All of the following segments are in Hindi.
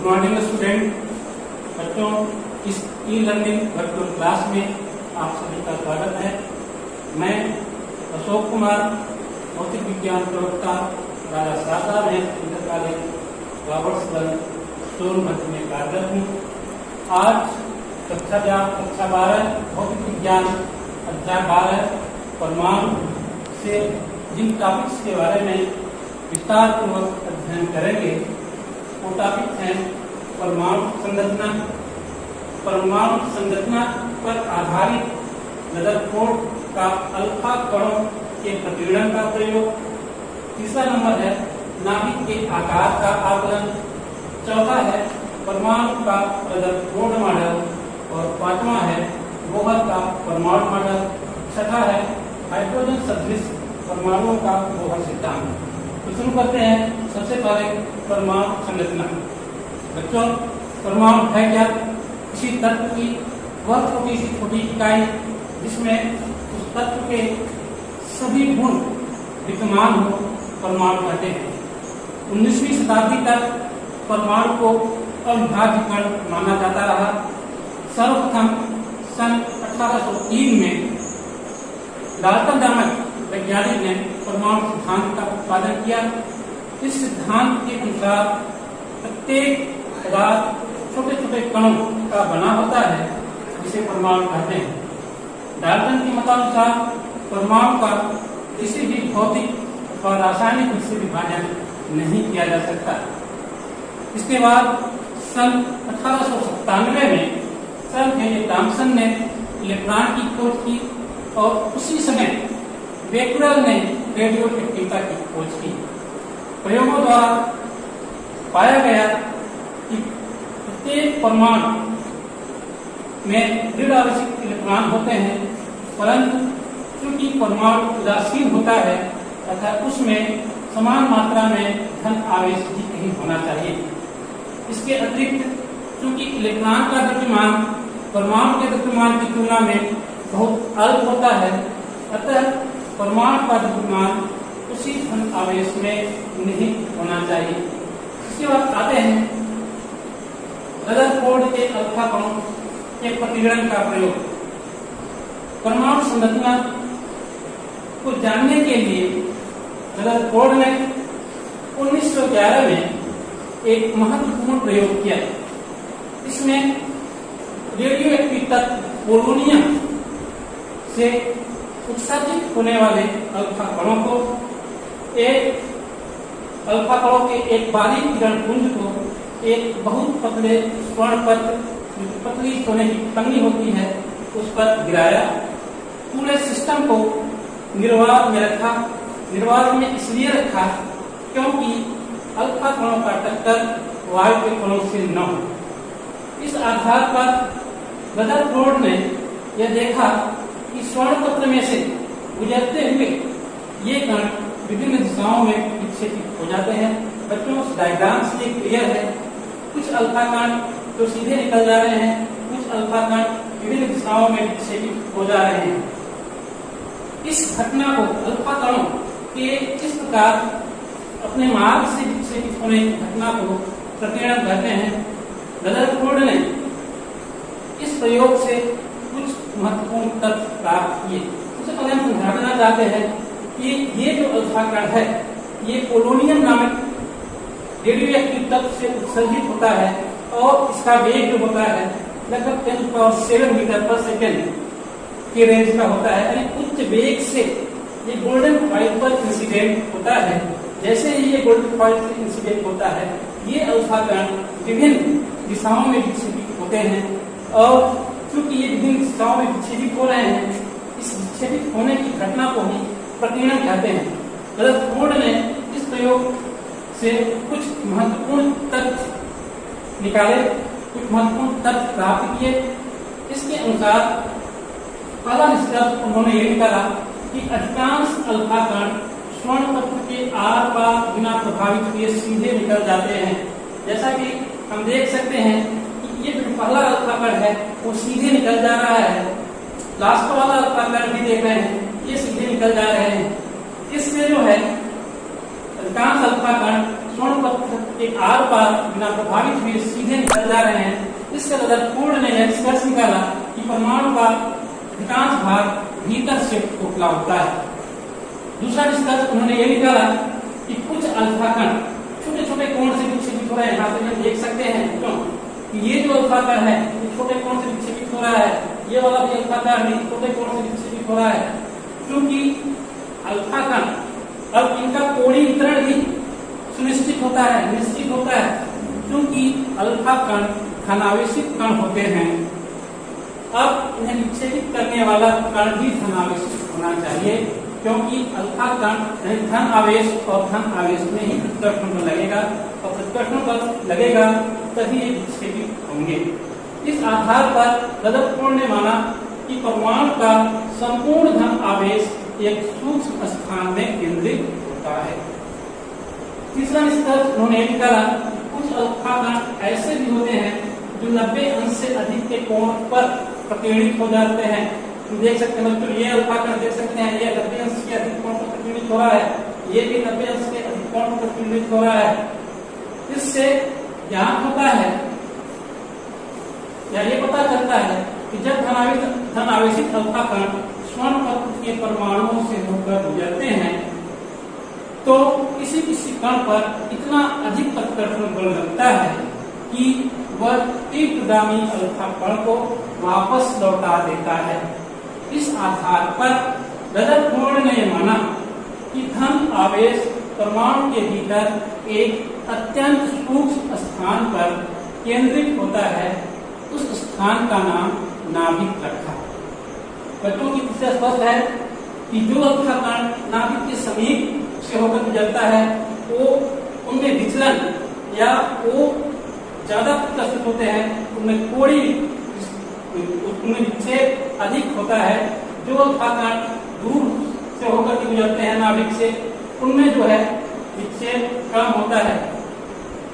Good morning student. बच्चों, इस ई लर्निंग वर्चुअल क्लास में आप सभी का स्वागत है। मैं अशोक कुमार, भौतिक विज्ञान प्रवक्ता, राजा शारदा इंटर कॉलेज रॉबर्ट्सगंज सोनभद्र में कार्यरत हूँ। आज कक्षा 12 भौतिक विज्ञान अध्याय 12 परमाणु से जिन टॉपिक्स के बारे में विस्तार पूर्वक अध्ययन करेंगे वो टॉपिक हैं परमाणु संरचना, परमाणु संरचना पर आधारित रदरफोर्ड का अल्फा कणों के प्रतिगमन का प्रयोग। तीसरा नंबर है नाभिक के आकार का आकलन। चौथा है परमाणु का रदरफोर्ड मॉडल और पांचवा है बोहर का परमाणु मॉडल। छठा है हाइड्रोजन सदृश परमाणुओं का बोहर सिद्धांत। तो शुरू करते हैं। सबसे पहले परमाणु संरचना। बच्चों, परमाणु है क्या? किसी तत्व की वह छोटी इकाई जिसमें उस तत्व के सभी गुण विद्यमान हो परमाणु कहते हैं। 19वीं शताब्दी तक परमाणु को अविभाज्य कण माना जाता रहा। सर्वप्रथम सन 1803 में डाल्टन नामक वैज्ञानिक ने परमाणु सिद्धांत का उत्पादन किया। इस सिद्धांत के अनुसार प्रत्येक पदार्थ छोटे छोटे कणों का बना होता है जिसे परमाणु कहते हैं। डाल्टन के मतानुसार परमाणु का किसी भी भौतिक और रासायनिक रूप से विभाजन नहीं किया जा सकता। इसके बाद सन 1897 में सर जे थॉमसन ने इलेक्ट्रॉन की खोज की और उसी समय बेकुलर ने रेडियो एक्टिविटी की खोज की। प्रयोगों द्वारा पाया गया कि प्रत्येक परमाणु में दृढ़ आवश्यक इलेक्ट्रॉन होते हैं, परंतु चूंकि परमाणु उदासीन होता है तथा उसमें समान मात्रा में धन आवेश भी नहीं होना चाहिए। इसके अतिरिक्त चूंकि इलेक्ट्रॉन का द्रव्यमान परमाणु के द्रव्यमान की तुलना में बहुत अल्प होता है, अतः परमाणु का द्रव्यमान उसी धन आवेश में नहीं होना चाहिए। इसके बाद आते हैं रदरफोर्ड के अल्फा कणों के प्रतिगमन का प्रयोग। परमाणु संरचना को जानने के लिए रदरफोर्ड ने 1911 में एक महत्वपूर्ण प्रयोग किया। इसमें रेडियो एक्टिव तत्व पोलोनियम से उत्सर्जित होने वाले अल्फा कणों को अल्फा कणों के एक बारीक किरण पुंज को एक बहुत पतले स्वर्ण पत्र, पतली सोने की पन्नी होती है, उस पर गिराया। पूरे सिस्टम को निर्वात में रखा। निर्वात में इसलिए रखा क्योंकि अल्फा कणों का टक्कर वायु के कणों से न हो। इस आधार पर रदरफोर्ड ने यह देखा कि स्वर्ण पत्र में से गुजरते हुए ये कण विभिन्न दिशाओं में विक्षेपित हो जाते हैं। बच्चों, डायग्राम से क्लियर है। कुछ अल्फा कण तो सीधे निकल जा रहे हैं, कुछ अल्फा कण विभिन्न दिशाओं में विक्षेपित हो जा रहे हैं। इस घटना को अल्फा कणों के इस प्रकार अपने मार्ग से विक्षेपित होने की घटना को प्रतिगमन कहते हैं। रदरफोर्ड ने इस प्रयोग से कुछ महत्वपूर्ण तथ्य प्राप्त किए। सबसे पहले हम समझा देना चाहते हैं कि ये जो अल्फा कण है ये पोलोनियम नामक रेडियो एक्टिव तत्व से उत्सर्जित होता है और इसका वेग जो होता है लगभग 10⁷ मीटर पर सेकेंड के रेंज का होता है। यानी उच्च वेग से ये गोल्डन फॉइल पर इंसिडेंट होता है। जैसे ही ये गोल्डन फॉइल से इंसिडेंट होता है ये अल्फा कण विभिन्न दिशाओं में विक्षेपित होते हैं और क्योंकि ये विभिन्न दिशाओं में विक्षेपित हो रहे हैं, इस विक्षेपित होने की घटना को ही प्रतिगमन कहते हैं। रदरफोर्ड ने इस प्रयोग से कुछ महत्वपूर्ण तथ्य निकाले, कुछ महत्वपूर्ण तथ्य प्राप्त किए। इसके अनुसार पहला निष्कर्ष उन्होंने ये निकाला कि अधिकांश अल्फा कण स्वर्ण पत्र के आर पार बिना प्रभावित हुए सीधे निकल जाते हैं। जैसा कि हम देख सकते हैं कि ये जो पहला अल्फा कण है वो सीधे निकल जा रहा है। लास्ट वाला अल्फा कण भी देख रहे हैं, ये सीधे निकल जा रहे हैं। इससे जो है अधिकांश अल्फा कण स्वर्ण पथ के आर पार बिना प्रभावित हुए सीधे निकल जा रहे हैं। इसके पूर्ण ने यह निष्कर्ष निकाला कि परमाणु का अधिकांश भाग भीतर से खोखला होता है। दूसरा निष्कर्ष उन्होंने ये निकाला कि कुछ अल्फा कण छोटे छोटे कोण से विक्षेपित हो रहे हैं। यहाँ से हम देख सकते हैं क्यों कि ये जो अल्फा कण है ये छोटे कोण से विक्षेपित हो रहा है, ये वाला भी अल्फा कण भी छोटे कोण से विक्षेपित हो रहा है, क्योंकि अल्फा कण अब इनका कोणीय वितरण भी सुनिश्चित होता है, निश्चित होता है, क्योंकि अल्फा कण धनावेशित कण होते हैं। अब इन्हें विक्षेपित करने वाला कण भी धनावेशित होना चाहिए, क्योंकि अल्फा कण धन आवेश और धन आवेश में ही प्रतिकर्षण बल लगेगा और प्रतिकर्षण बल लगेगा तभी ये विक्षेपित होंगे। इस आधार पर रदरफोर्ड ने माना कि परमाणु का संपूर्ण धन आवेश एक सूक्ष्म स्थान में केंद्रित होता है। तीसरा निष्कर्ष उन्होंने निकाला कुछ अल्फा कण ऐसे भी होते हैं जो 90 अंश से अधिक के कोण पर प्रकीर्णित हो जाते हैं। हम देख सकते हैं बच्चों, ये अल्फा कण देख सकते हैं, ये 90 अंश के अधिक कोण पर प्रकीर्णित हो रहा है, ये भी 90 अंश के अधिक कोण पर प्रकीर्णित हो रहा है। इससे ज्ञात होता है या ये पता चलता है कि जब धन आवेशित अल्फा कण स्वर्ण पथ के परमाणुओं से होकर गुजरते हैं तो किसी किसी कण पर इतना अधिक प्रतिकर्षण बल लगता है कि वह तीव्रगामी अल्फा कण को वापस लौटा देता है। इस आधार पर रदरफोर्ड ने माना कि धन आवेश परमाणु के भीतर एक अत्यंत सूक्ष्म स्थान पर केंद्रित होता है। उस स्थान का नाम नाभिक रखा। बच्चों की दिशा स्पष्ट है कि जो अल्फा कण नाभिक के समीप से होकर गुजरता है वो उनमें विचलन या वो ज्यादा प्रतिकर्षित होते हैं, उनमें कोणीय उनमें विक्षेप अधिक होता है। जो अल्फा कण दूर से होकर के गुजरते हैं नाभिक से, उनमें जो है विक्षेप कम होता है।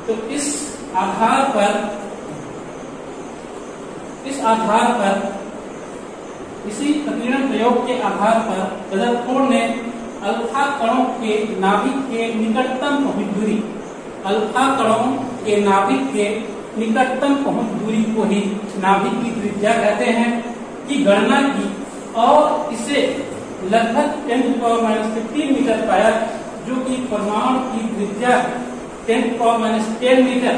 तो इस आधार पर इसी प्रकीर्णन प्रयोग के आधार पर रदरफोर्ड ने अल्फा कणों के नाभिक के निकटतम पहुंच दूरी, अल्फा कणों के नाभिक के निकटतम पहुंच दूरी को ही नाभिक की त्रिज्या कहते हैं की गणना की और इसे लगभग 10⁻15 मीटर पाया, जो कि परमाणु की त्रिज्या 10⁻10 मीटर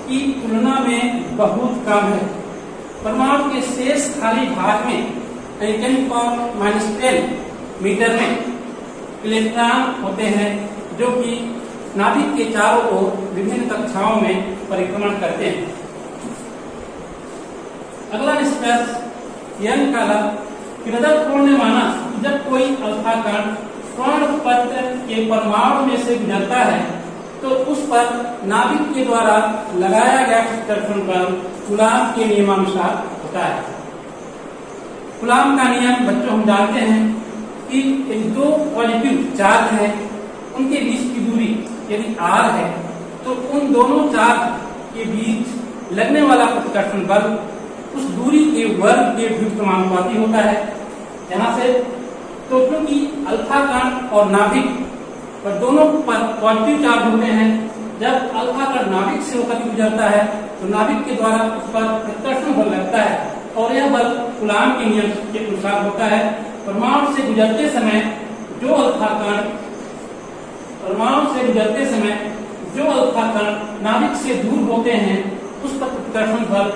की तुलना में बहुत कम है। परमाणु के शेष खाली भाग में 10⁻10 मीटर में इलेक्ट्रॉन होते हैं, जो कि नाभिक के चारों ओर विभिन्न कक्षाओं में परिक्रमण करते हैं। अगला निष्कर्ष यह निकाला कि रदरफोर्ड ने माना कि जब कोई अल्फा कण स्वर्ण पथ के परमाणु में से गुजरता है तो उस पर नाभिक के द्वारा लगाया गया प्रतिकर्षण बल कूलाम के नियमानुसार होता है। कूलाम का नियम बच्चों हम जानते हैं कि दो पॉजिटिव चार्ज है उनके बीच की दूरी यदि r है तो उन दोनों चार्ज के बीच लगने वाला प्रतिकर्षण बल उस दूरी के वर्ग के व्युत्क्रमानुपाती होता है। यहाँ से तो क्योंकि अल्फा कण और नाभिक पर दोनों पर पॉजिटिव चार्ज होते हैं, जब अल्फा कण नाभिक से होकर गुजरता है तो नाभिक के द्वारा उस पर प्रतिकर्षण बल लगता है और यह बल कूलाम के नियम के अनुसार होता है। परमाणु से गुजरते समय जो अल्फा कण नाभिक से दूर होते हैं उस पर प्रतिकर्षण बल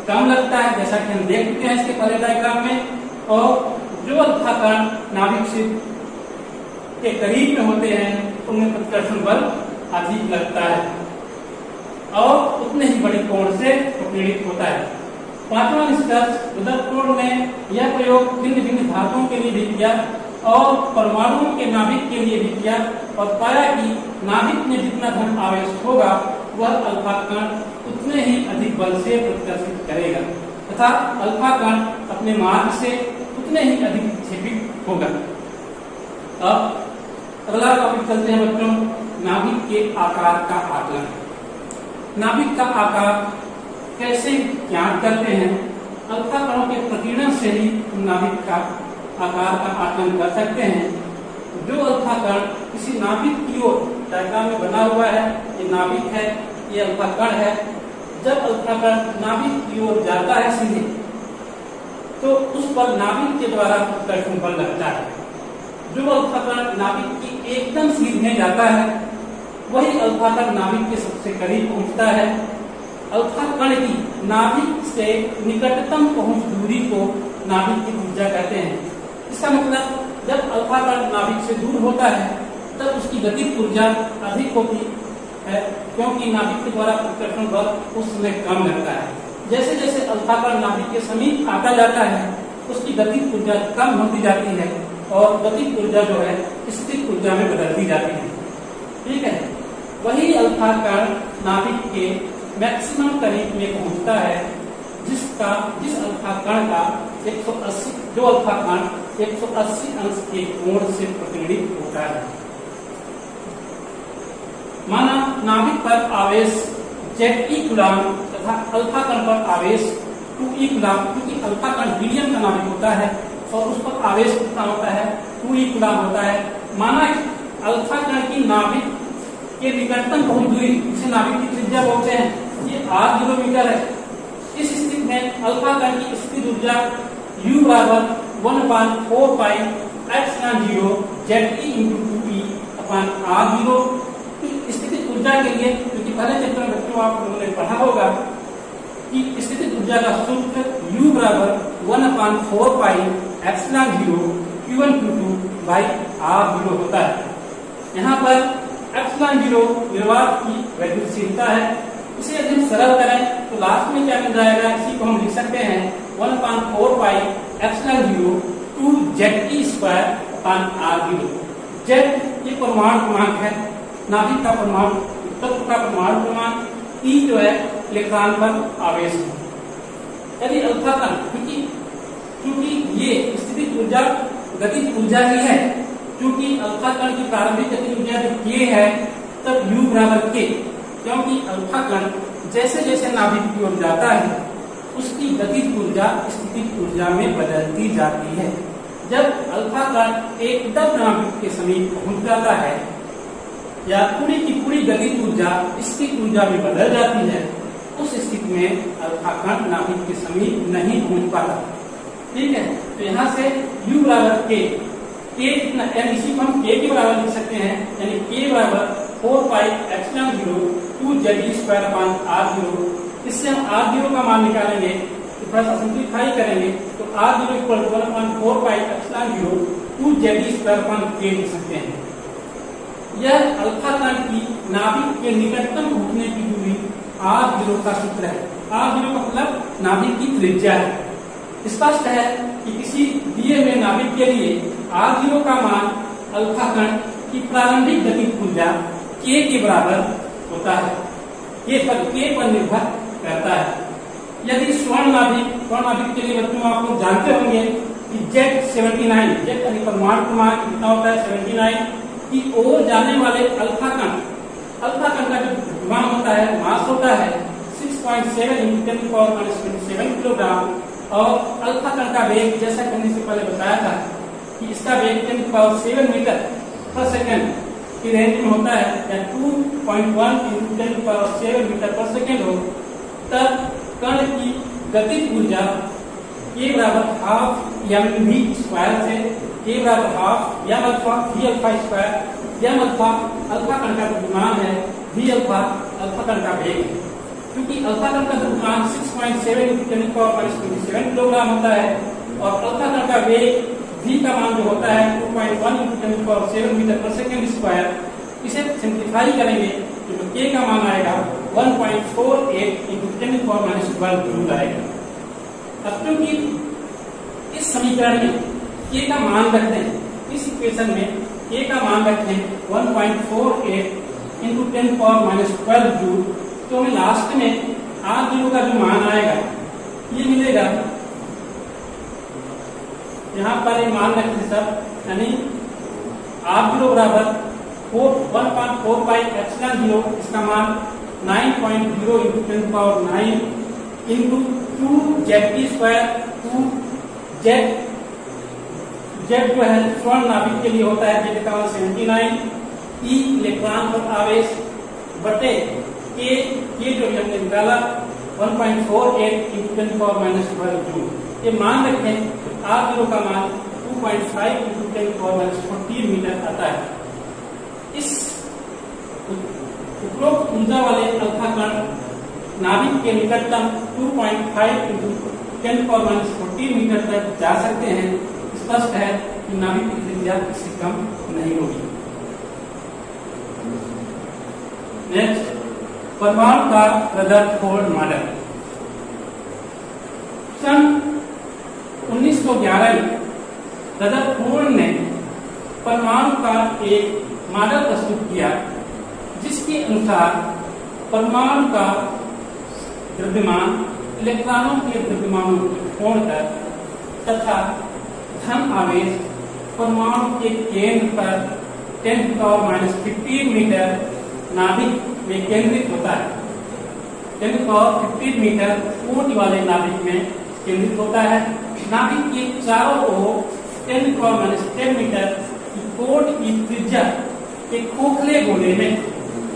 कम लगता है, जैसा कि हम देख चुके हैं इसके पहले डायग्राम में। और जो अल्फा कण नाभिक से के करीब में होते हैं उनमें प्रतिकर्षण बल अधिक लगता है और उतने ही बड़े कोण से प्रकीर्णित होता है। पांचवा निष्कर्ष रदरफोर्ड ने यह प्रयोग भिन्न भिन्न धातुओं के लिए भी किया और परमाणुओं के नाभिक के लिए भी किया और पाया कि नाभिक में जितना धन आवेश होगा वह अल्फा कण उतने ही अधिक बल से प्रतिकर्षित करेगा तथा अल्फा कण अपने मार्ग से उतने ही अधिक विक्षेपित होगा। अब अगला टॉपिक चलते हैं बच्चों, नाभिक के आकार का आकलन। नाभिक का आकार कैसे ज्ञात करते हैं? अल्फा कणों के प्रकीर्णन से ही नाभिक का आकार का आकलन कर सकते हैं। जो अल्फा कण किसी नाभिक की ओर डायग्राम में बना हुआ है, ये नाभिक है, ये अल्फा कण है। जब अल्फा कण नाभिक की ओर जाता है सीधे, तो उस पर नाभिक के द्वारा उत्कर्षण बल लगता है। जो अल्फा कण नाभिक की एकदम सीधे जाता है, वही अल्फा कण नाभिक के सबसे करीब पहुंचता है। अल्फा कण की नाभिक से निकटतम पहुंच दूरी को नाभिक की ऊर्जा कहते हैं। इसका मतलब जब अल्फा कण नाभिक से दूर होता है, तब उसकी गतिज ऊर्जा अधिक होती है, क्योंकि नाभिक के द्वारा उत्कर्षण बल उस समय कम लगता है। जैसे जैसे अल्फा कण नाभिक के समीप आता जाता है, उसकी गतिज ऊर्जा कम होती जाती है और गतिज ऊर्जा जो है स्थितिज ऊर्जा में बदलती जाती है। ठीक है, वही अल्फा कण नाभिक के मैक्सिमम करीब में पहुंचता है, जिस अल्फा कण का 180 जो अल्फा कण 180 अंश के कोण से प्रतिनिधित होता है। माना नाभिक पर आवेश Ze कूलाम तथा अल्फा कण पर आवेश 2e कूलाम, क्योंकि अल्फा कण हीलियम का नाभिक होता है और उस पर आवेश कितना होता है, 2e कूलाम होता है। माना अल्फा कण की नाभिक के निकटतम पहुंच दूरी, जिसे नाभिक की त्रिज्या बोलते हैं, ये 8 किलोमीटर है। इस स्थिति में अल्फा कण की स्थितिज ऊर्जा U बराबर 1/4 pi epsilon 0 Ze into 2e upon r0। स्थितिज ऊर्जा के लिए, क्योंकि पहले चैप्टर में बच्चों आप लोगों ने पढ़ा होगा कि स्थितिज ऊर्जा का सूत्र U बराबर 1/4 pi epsilon 0 Q1 Q2 by r0 होता है। यहाँ पर एप्सिलॉन 0 निर्वात की वैद्युतशीलता है। इसे यदि हम सरल करें तो लास्ट में क्या मिल जाएगा, इसी को हम लिख सकते हैं 1/4 pi epsilon 0 2 Ze square upon r0। Z ये परमाणु क्रमांक है, नाभिक का परमाणु तत्व का परमाणु क्रमांक, E जो है इलेक्ट्रॉन पर आवेश है। यदि अल्फा कण, क्योंकि ये स्थितिज ऊर्जा गतिज ऊर्जा ही है, क्योंकि अल्फा कण की प्रारंभिक गतिज ऊर्जा जब k है तब U बराबर k, क्योंकि अल्फा कण जैसे जैसे नाभिक की ओर जाता है, उसकी गतिज ऊर्जा स्थितिज ऊर्जा में बदलती जाती है। जब अल्फा कण एकदम नाभिक के समीप पहुंच जाता है या पूरी की पूरी गतिज ऊर्जा स्थितिज ऊर्जा में बदल जाती है, उस स्थिति में अल्फा कण नाभिक के समीप नहीं पहुंच पाता। ठीक है, तो यहाँ से U बराबर k कितना, यानी इसी को हम k के बराबर लिख सकते हैं, यानी k बराबर 4 पाई epsilon 0 2 Ze square upon r0। इससे हम r0 का मान निकालेंगे, तो थोड़ा सा सिंप्लीफाई करेंगे तो r0 equal to 1/4 pi epsilon 0 2 Ze square upon k लिख सकते हैं। यह अल्फा कण की नाभिक के निकटतम पहुंचने की दूरी r0 का सूत्र है। r0 का मतलब नाभिक की त्रिज्या है। स्पष्ट है कि किसी दिए हुए नाभिक के लिए r0 का मान अल्फा कण की प्रारंभिक गतिज ऊर्जा k के बराबर होता है। ये k पर निर्भर करता है। यदि स्वर्ण नाभिक के लिए बच्चों आप लोग जानते होंगे कि Z79 यानी परमाणु क्रमांक कितना होता है 79 की ओर जाने वाले अल्फा कण का जो द्रव्यमान होता है, मास होता है 6.7 × 10⁻27 किलोग्राम, और अल्फा कण का वेग, जैसा कि हमने पहले बताया था कि इसका वेग 10⁻7 मीटर पर सेकंड की रेंज में होता है, या 2.1 × 10⁻7 मीटर पर सेकंड हो, तब कण की गतिज ऊर्जा k बराबर हाफ mv स्क्वायर से k बराबर half m alpha v alpha square. m alpha alpha कण का द्रव्यमान है, v अल्फा अल्फा कण का वेग है। क्योंकि अल्फा कण का द्रव्यमान 6.7 × 10⁻27 किलोग्राम होता है और अल्फा कण का वेग v का मान जो होता है 2.1 × 10⁻7 मीटर पर सेकंड स्क्वायर। इसे सिंप्लीफाई करेंगे तो k का मान आएगा 1.48 × 10⁻12 जूल आएगा। अब क्योंकि इस समीकरण में k का मान रखते हैं, इस इक्वेशन में k का मान रखते हैं 1.48 × 10⁻12 जूल, तो हमें लास्ट में r0 का जो मान आएगा ये मिलेगा। यहाँ पर ये मान रखते सब, यानी r0 बराबर 1/4 पाई एप्सिलॉन 0, इसका मान 9.0 × 10⁻9 इंटू 2 Ze स्क्वायर 2 Z जो है स्वर्ण नाभिक के लिए होता है Z का मान 79 ई इलेक्ट्रॉन पर आवेश बटे के जो हमने निकाला 1.48 into 10⁻⁻12 जूल। ये मान रखें R0 का मान 2.5 into 10⁻14 मीटर आता है। इस उपरोक्त ऊर्जा वाले अल्फा कण नाभिक के निकटतम 2.5 into 10⁻14 मीटर तक जा सकते हैं। स्पष्ट है कि नाभिक की त्रिज्या इससे कम नहीं होगी। नेक्स्ट, परमाणु का रदरफोर्ड मॉडल। सन 1911 में रदरफोर्ड ने परमाणु का एक मॉडल प्रस्तुत किया, जिसके अनुसार परमाणु का द्रव्यमान इलेक्ट्रॉनों के द्रव्यमानों को छोड़कर तथा धन आवेश परमाणु के केंद्र पर 10⁻15 मीटर नाभिक में केंद्रित होता है। 10⁻15 मीटर कोटि वाले नाभिक में केंद्रित होता है। नाभिक के चारों ओर 10⁻10 मीटर की कोट की त्रिज्या के खोखले गोले में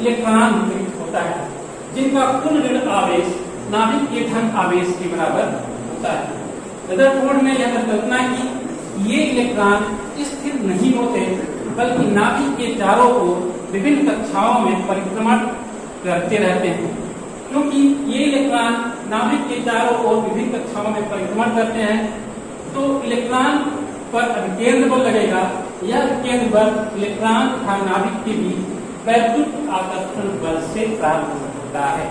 इलेक्ट्रॉन वितरित होता है, जिनका कुल ऋण आवेश नाभिक के धन आवेश के बराबर होता है। रदरफोर्ड ने यह परिकल्पना की ये इलेक्ट्रॉन स्थिर नहीं होते, बल्कि नाभिक के चारों ओर विभिन्न कक्षाओं में परिक्रमण करते रहते हैं। क्योंकि ये इलेक्ट्रॉन नाभिक के चारों ओर विभिन्न कक्षाओं में परिक्रमण करते हैं, तो इलेक्ट्रॉन पर अभिकेंद्र बल लगेगा। यह केंद्र बल इलेक्ट्रॉन तथा नाभिक के बीच वैद्युत आकर्षण बल से प्राप्त होता है।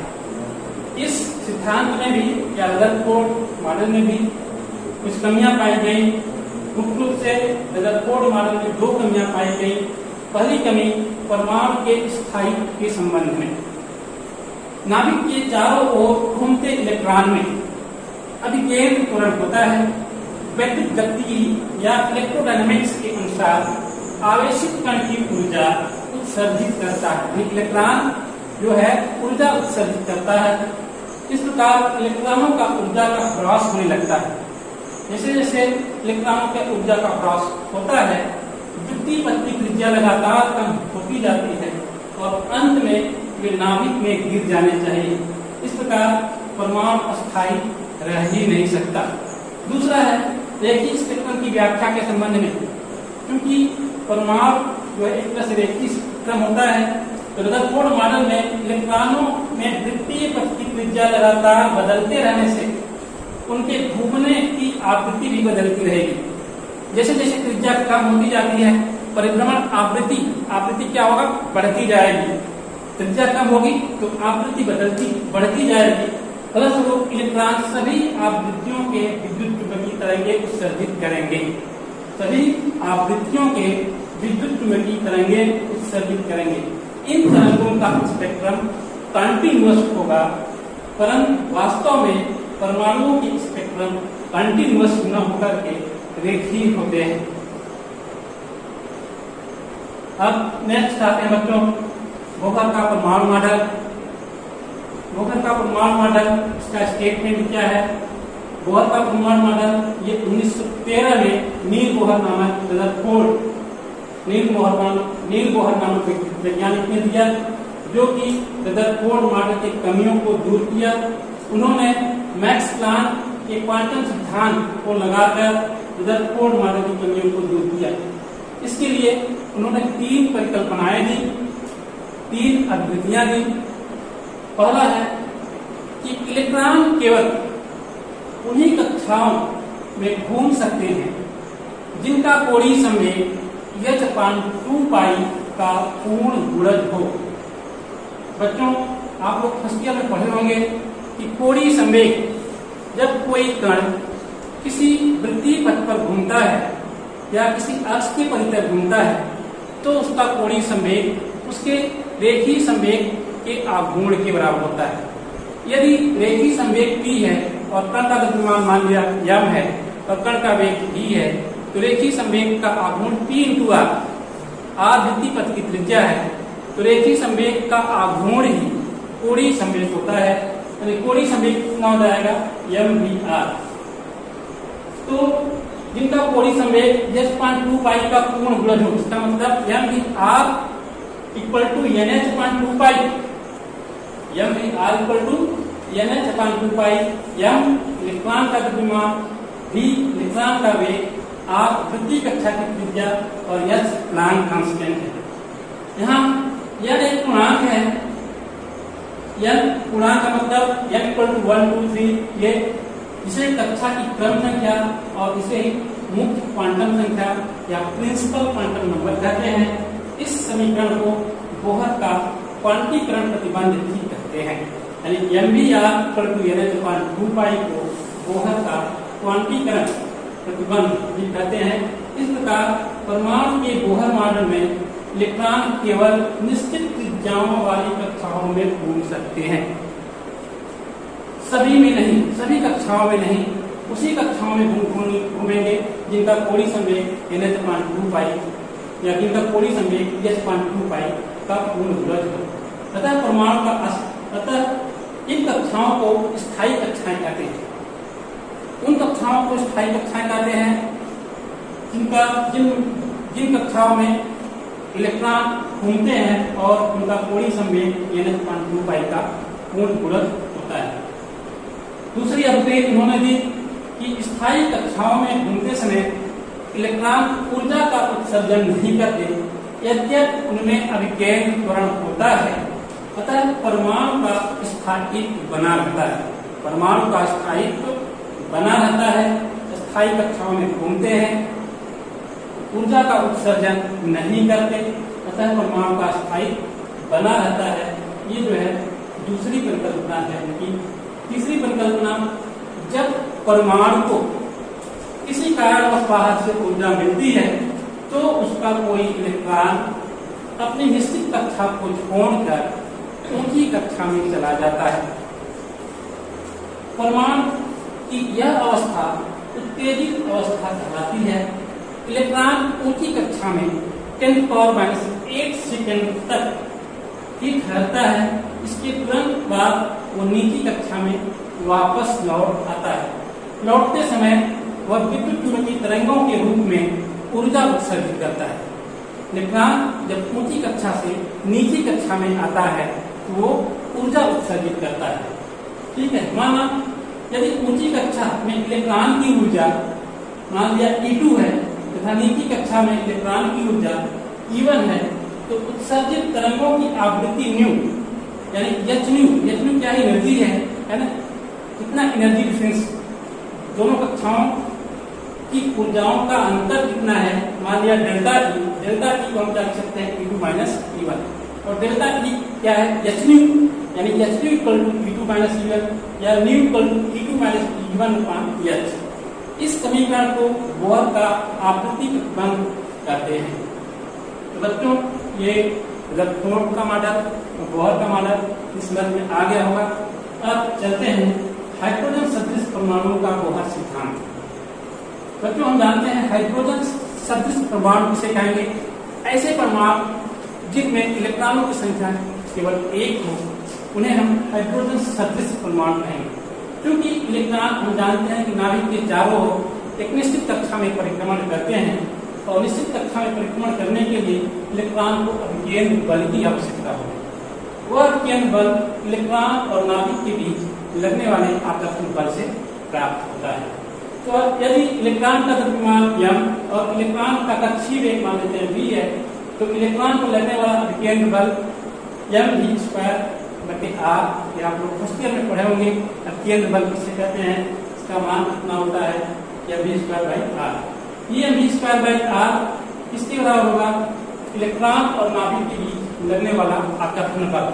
इस सिद्धांत में भी या रदरफोर्ड मॉडल में भी कुछ कमियां पाई गई। मुख्य रूप से रदरफोर्ड मॉडल में दो कमियां पाई गई। पहली कमी परमाणु के स्थायित्व के संबंध में। नाभिक के चारों ओर घूमते इलेक्ट्रॉन में अभिकेंद्र त्वरण होता है। वैद्युत गति या इलेक्ट्रोडायनेमिक्स के अनुसार आवेशित कण की ऊर्जा उत्सर्जित करता है। इलेक्ट्रॉन जो है ऊर्जा उत्सर्जित करता है। इस प्रकार इलेक्ट्रॉनों का ऊर्जा का ह्रास होने लगता है। जैसे जैसे इलेक्ट्रॉनों के ऊर्जा का ह्रास होता है, द्वितीय पथ की त्रिज्या लगातार कम होती जाती है और अंत में वे नाभिक में गिर जाने चाहिए। इस प्रकार परमाणु अस्थायी रह ही नहीं सकता। दूसरा है रेखीय स्पेक्ट्रम की व्याख्या के संबंध में। क्योंकि परमाणु जो है एक तरह से रेखीय स्पेक्ट्रम होता है, तो रदरफोर्ड मॉडल में इलेक्ट्रॉनों में द्वितीय पथ की त्रिज्या लगातार बदलते रहने से उनके घूमने की आवृत्ति भी बदलती रहेगी। जैसे जैसे त्रिज्या कम होती जाती है, परिभ्रमण आवृत्ति क्या होगा, बढ़ती जाएगी। त्रिज्या कम होगी तो आवृत्ति बढ़ती जाएगी। फलस्वरूप इलेक्ट्रॉन सभी आवृत्तियों के विद्युत चुंबकीय तरंगे उत्सर्जित करेंगे। सभी आवृत्तियों के विद्युत चुंबकीय तरंगे उत्सर्जित करेंगे। इन तरंगों का स्पेक्ट्रम कंटिन्यूअस होगा, परंतु वास्तव में परमाणुओं की स्पेक्ट्रम कंटिन्यूअस न होकर के रेखीय होते हैं। अब नेक्स्ट आते हैं बच्चों बोहर का परमाणु मॉडल। बोहर का परमाणु मॉडल, इसका स्टेटमेंट क्या है? बोहर का परमाणु मॉडल ये 1913 में नील बोहर नामक वैज्ञानिक ने दिया, जो कि रदरफोर्ड मॉडल की कमियों को दूर किया। उन्होंने मैक्स प्लांक के क्वांटम सिद्धांत को लगाकर रदरफोर्ड मॉडल की कमियों को दूर किया। इसके लिए उन्होंने 3 परिकल्पनाएं दी, 3 अद्वितियां दी। पहला है कि इलेक्ट्रॉन केवल उन्हीं कक्षाओं में घूम सकते हैं जिनका कोणीय संवेग h/2 पाई का पूर्ण गुणज हो। बच्चों, आप लोग फर्स्ट ईयर में पढ़े होंगे कि कोणीय संवेग, जब कोई कण किसी वृत्तीय पथ पर घूमता है या किसी अक्ष के परितः घूमता है, तो उसका कोणीय संवेग उसके रेखीय संवेग के आघूर्ण के बराबर होता है। यदि रेखीय संवेग p है और कण का द्रव्यमान मान लिया m है और कण का वेग v है, तो रेखीय संवेग का आघूर्ण p × r, r वृत्तीय पथ की त्रिज्या है, तो रेखीय संवेग का आघूर्ण ही कोणीय संवेग होता है। यानी कोणीय संवेग कितना हो जाएगा, mvr। तो जिनका कोणीय संवेग h/2 पाई का पूर्ण गुणज हो, इसका मतलब mvr equal to NH upon 2 pi, m भी r equal to NH upon 2 pi, m electron का द्रव्यमान, v इलेक्ट्रॉन का वेग, r वृत्तीय कक्षा की त्रिज्या और h प्लैंक कांस्टेंट है। यहाँ यह एक पूर्णांक है, n पूर्णांक का मतलब n इक्वल टू 1 2 3, ये इसे कक्षा की क्रम संख्या और इसे मुख्य क्वांटम संख्या या प्रिंसिपल क्वांटम नंबर कहते हैं। इस समीकरण को बोहर का क्वांटीकरण प्रतिबंध भी कहते हैं, यानी MVR equal to NH upon 2 pi को बोहर का क्वांटीकरण प्रतिबंध भी कहते हैं। इस प्रकार परमाणु के बोहर मॉडल में इलेक्ट्रॉन केवल निश्चित त्रिज्याओं वाली कक्षाओं में घूम सकते हैं, सभी में नहीं, सभी कक्षाओं में नहीं, उसी कक्षाओं में घूमेंगे जिनका कोणीय संवेग NH अपॉन 2 पाई या जिनका कोणीय संवेग H अपॉन 2 पाई का पूर्ण ध्रुव हो। अतः परमाणु का इन कक्षाओं को स्थायी कक्षाएं कहते हैं। उन कक्षाओं को स्थायी कक्षाएं कहते हैं जिन कक्षाओं में इलेक्ट्रॉन घूमते हैं और उनका कोणीय संवेग NH अपॉन 2 पाई का पूर्ण गुणज होता है। दूसरी अपडेट उन्होंने दी कि स्थायी कक्षाओं में घूमते समय इलेक्ट्रॉन ऊर्जा का उत्सर्जन नहीं करते, यद्यपि उनमें अभिकेंद्र त्वरण होता है, अतः परमाणु का स्थायित्व बना रहता है। परमाणु का स्थायित्व बना रहता है, स्थायी कक्षाओं में घूमते हैं, ऊर्जा का उत्सर्जन नहीं करते, अतः परमाणु का स्थायित्व बना रहता है। ये जो है दूसरी परिकल्पना है। कि तीसरी परिकल्पना, जब परमाणु को किसी कारणवश बाहर से ऊर्जा मिलती है तो उसका कोई इलेक्ट्रॉन अपनी निश्चित कक्षा को छोड़कर ऊंची कक्षा में चला जाता है। परमाणु की यह अवस्था उत्तेजित अवस्था कहलाती है। इलेक्ट्रॉन ऊंची कक्षा में 10⁻⁸ सेकेंड तक ही ठहरता है। इसके तुरंत बाद वो नीची कक्षा में वापस लौट आता है। लौटते समय वह विद्युत चुंबकीय तरंगों के रूप में ऊर्जा उत्सर्जित करता है। इलेक्ट्रॉन जब ऊंची कक्षा से नीची कक्षा में आता है तो वो ऊर्जा उत्सर्जित करता है। ठीक है, माना यदि ऊंची कक्षा में इलेक्ट्रॉन की ऊर्जा मान लिया E2 है तथा नीची कक्षा में इलेक्ट्रॉन की ऊर्जा E1 है, तो उत्सर्जित तरंगों की आवृत्ति न्यू यानी h न्यू क्या एनर्जी है ना, कितना एनर्जी डिफरेंस दोनों कक्षाओं की ऊर्जाओं का अंतर कितना है, मान लिया डेल्टा E को हम क्या लिख सकते हैं E2 माइनस E1, और डेल्टा E क्या है h न्यू, यानी h nu equal to E2 minus E1 या nu equal to E2 minus E1 upon H। इस समीकरण को बोहर का आवृत्ति प्रतिबंध कहते हैं। तो बच्चों ये इलेक्ट्रॉन का मॉडल, बोहर का मॉडल इस समझ में आ गया होगा। अब चलते हैं हाइड्रोजन सदृश परमाणु का बोहर सिद्धांत। बच्चों हम जानते हैं हाइड्रोजन सदृश परमाणु किसे कहेंगे, ऐसे परमाणु जिनमें इलेक्ट्रॉनों की संख्या केवल एक हो उन्हें हम हाइड्रोजन सदृश परमाणु कहेंगे। क्योंकि इलेक्ट्रॉन हम जानते हैं कि नाभिक के चारों ओर एक निश्चित कक्षा में परिक्रमण करते हैं और निश्चित कक्षा में परिक्रमण करने के लिए इलेक्ट्रॉन को अभिकेंद्र बल की आवश्यकता होती है। वह अभिकेंद्र बल इलेक्ट्रॉन और नाभिक के बीच लगने वाले आकर्षण बल से प्राप्त होता है। तो यदि इलेक्ट्रॉन का द्रव्यमान m और इलेक्ट्रॉन का कक्षीय वेग मान लेते हैं v है, तो इलेक्ट्रॉन को लगने वाला अभिकेंद्र बल mv² बटे r, ये आप लोग फर्स्ट ईयर में पढ़े होंगे। अभिकेंद्र बल किसे कहते हैं, इसका मान कितना होता है mv²/r। ये mv²/r किसके बराबर होगा, इलेक्ट्रॉन और नाभिक के बीच लगने वाला आकर्षण बल।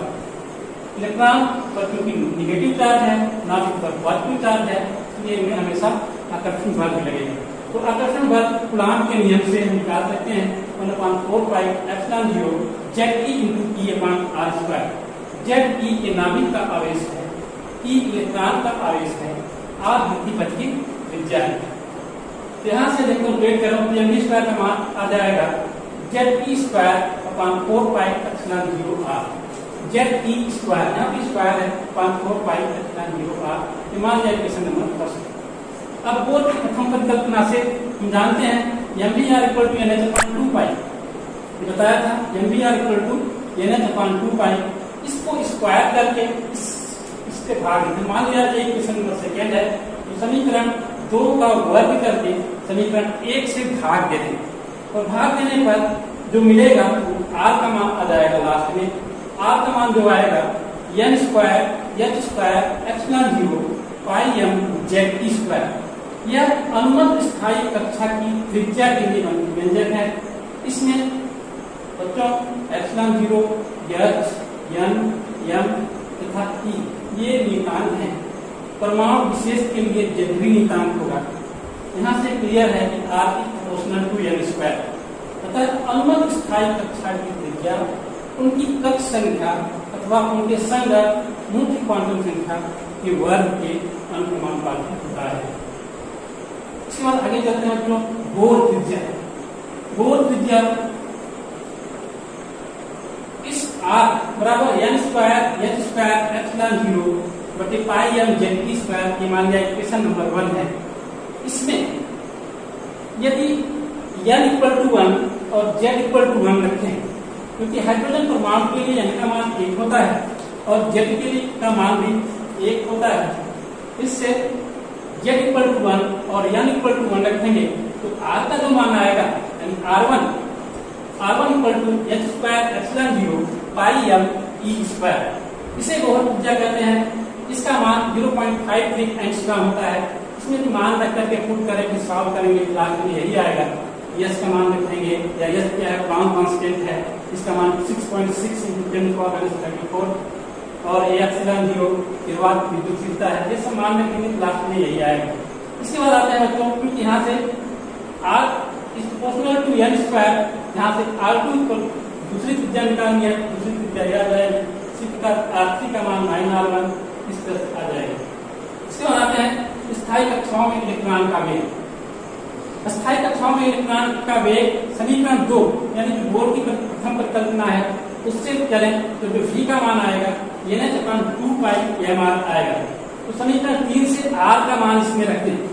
इलेक्ट्रॉन पर क्योंकि निगेटिव चार्ज है, नाभिक पर पॉजिटिव चार्ज है, इसलिए इनमें हमेशा आकर्षण बल भी लगेगा। तो आकर्षण बल कूलॉम के नियम से हम निकाल सकते हैं 1/4πε0 Ze/E/r²। Ze के नाभिक का आवेश है, E इलेक्ट्रॉन का आवेश है, R वृत्तीय पथ की त्रिज्या है। यहाँ से देखो कैलकुलेट करो तो mv² का मान आ जाएगा Ze²/4πε0r। Ze² यहाँ भी स्क्वायर है 4πε0r। ये मान लिया इक्वेशन नंबर फर्स्ट। अब बोर की प्रथम परिकल्पना से हम जानते हैं mvr = NH/2 पाई, बताया था mvr = एन एच अपॉन 2 पाई, इसको स्क्वायर करके इसके भाग देते। मान लिया कि क्वेश्चन नंबर सेकेंड है, तो समीकरण 2 का वर्ग करके समीकरण 1 से भाग देते, और भाग देने पर जो मिलेगा वो r का मान आ जाएगा लास्ट में। r का मान जो आएगा n square h square epsilon 0 pi m z square. यह अनुमत स्थायी कक्षा की त्रिज्या के लिए व्यंजक है। इसमें बच्चों एप्सिलॉन 0 h n m तथा e ये नियतांक हैं। परमाणु विशेष के लिए जरूरी नियतांक होगा। यहाँ से क्लियर है कि r proportional to n square. अतः अनुमत स्थायी कक्षा की त्रिज्या उनकी कक्ष संख्या अथवा उनके संगत मुख्य क्वांटम संख्या के वर्ग के अनुपातिक होता है। इसके बाद आगे चलते हैं बच्चों, बोर त्रिज्या। बोर त्रिज्या इस r बराबर n square h square epsilon 0 बटे पाई m z स्क्वायर ये मान लिया इक्वेशन नंबर 1 है। इसमें यदि n इक्वल टू 1 और z इक्वल टू 1 रखें, क्योंकि हाइड्रोजन परमाणु के लिए n का मान 1 होता है और z के लिए का मान भी 1 होता है। इससे z इक्वल टू 1 और n इक्वल टू 1 रखेंगे तो r का जो मान आएगा यानी r1 equal to h square epsilon 0 pi m e square. इसे बोहर त्रिज्या कहते हैं। इसका मान 0.53 एंगस्ट्रॉम होता है। इसमें भी मान रख करके पुट करेंगे, सॉल्व करेंगे, लास्ट में यही आएगा। यस का मान रखेंगे या यस क्या है, प्लांक कांस्टेंट है, इसका मान 6.6 × 10⁻34 और एप्सिलॉन 0 के बाद विद्युतीयता है। ये सब मान रखेंगे, लास्ट में यही आएगा। इसके बाद आते हैं बच्चों, क्योंकि यहाँ से r is proportional to n square, यहाँ से r2 को दूसरी त्रिज्या निकालनी है, दूसरी त्रिज्या यह आ जाएगी, इसी प्रकार r3 का मान -r1 इस तरह से आ जाएगा। इसके बाद आते हैं स्थायी कक्षाओं में इलेक्ट्रॉन का वेग। स्थायी कक्षाओं में इलेक्ट्रॉन का वेग समीकरण 2 यानी जो बोर की प्रथम परिकल्पना है उससे चलें तो जो v का मान आएगा n h अपॉन 2 पाई mr आएगा। तो समीकरण 3 से r का मान इसमें रखते हैं।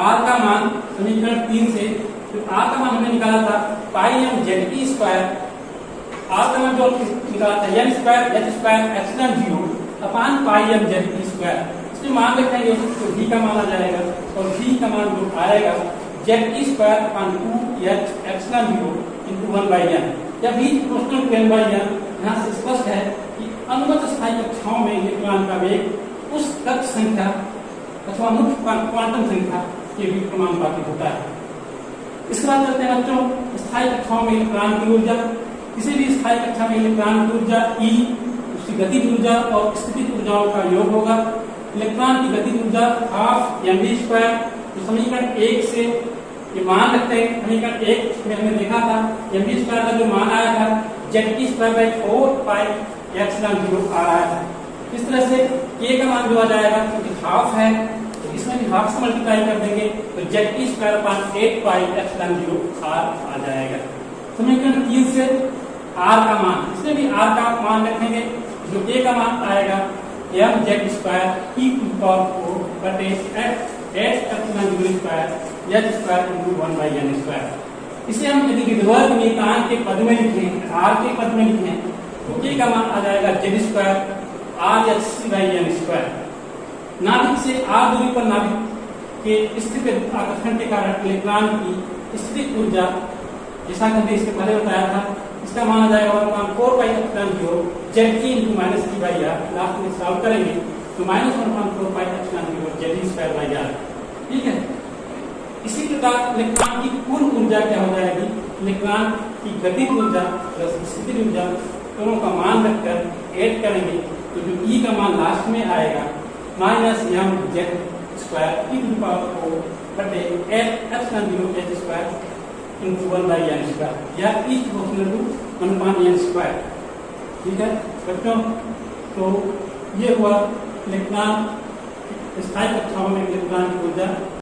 r का मान समीकरण 3 से तो r का मान हमने निकाला था पाई m z स्क्वायर। r का मान जो निकाला था n square h square epsilon 0 upon pi m z square. इसमें मान रखेंगे तो v का मान आ जाएगा और v का मान जो आएगा z square upon 2h epsilon 0 into 1/n। या v प्रोपोर्शनल टू n/n। यहाँ से स्पष्ट है कि अनुमत स्थायी कक्षाओं में इलेक्ट्रॉन का वेग उस कक्ष संख्या अथवा मुख्य क्वांटम संख्या के समानुपातिक होता है। इसके बाद चलते हैं बच्चों स्थायी कक्षाओं में इलेक्ट्रॉन की ऊर्जा। किसी भी स्थायी कक्षा में इलेक्ट्रॉन की ऊर्जा E उसकी गतिज ऊर्जा और स्थितिज ऊर्जाओं का योग होगा। इलेक्ट्रॉन की गतिज ऊर्जा हाफ mv स्क्वायर। तो समीकरण 1 से ये मान रखते हैं। समीकरण 1 में हमने देखा था mv स्क्वायर का जो मान आया था z square by 4 pi epsilon 0 आ रहा था। इस तरह से k का मान जो आ जाएगा क्योंकि हाफ है तो इसमें भी हाफ से मल्टीप्लाई कर देंगे तो z स्क्वायर अपॉन 8 पाई एप्सिलॉन 0 r आ जाएगा। समीकरण 3 से r का मान, इसमें भी r का मान रखेंगे जो k का मान आएगा mz square e to the power 4 बटे h epsilon 0 square h square into 1/n square. इसे हम यदि विभव नियतांक के पद में लिखें, r के पद में लिखें तो k का मान आ जाएगा z स्क्वायर r/n स्क्वायर। नाभिक से r दूरी पर नाभिक के स्थित आकर्षण के कारण इलेक्ट्रॉन की स्थितिज ऊर्जा, जैसा कि हमने इसके पहले बताया था, इसका मान आ जाएगा 1/4 pi epsilon 0 z into -t/r। Last में सॉल्व करेंगे तो -1/4 pi epsilon 0 z square by r। ठीक है। इसी प्रकार इलेक्ट्रॉन की पूर्ण ऊर्जा क्या हो जाएगी, इलेक्ट्रॉन की गतिज ऊर्जा प्लस स्थितिज ऊर्जा दोनों का मान रखकर ऐड करेंगे तो जो E का मान लास्ट में आएगा -mz square e to the power 4 बटे epsilon 0 h square into 1/n square या e proportional to 1/n square. ठीक है बच्चों, तो ये हुआ इलेक्ट्रॉन स्थायी कक्षाओं में इलेक्ट्रॉन की ऊर्जा।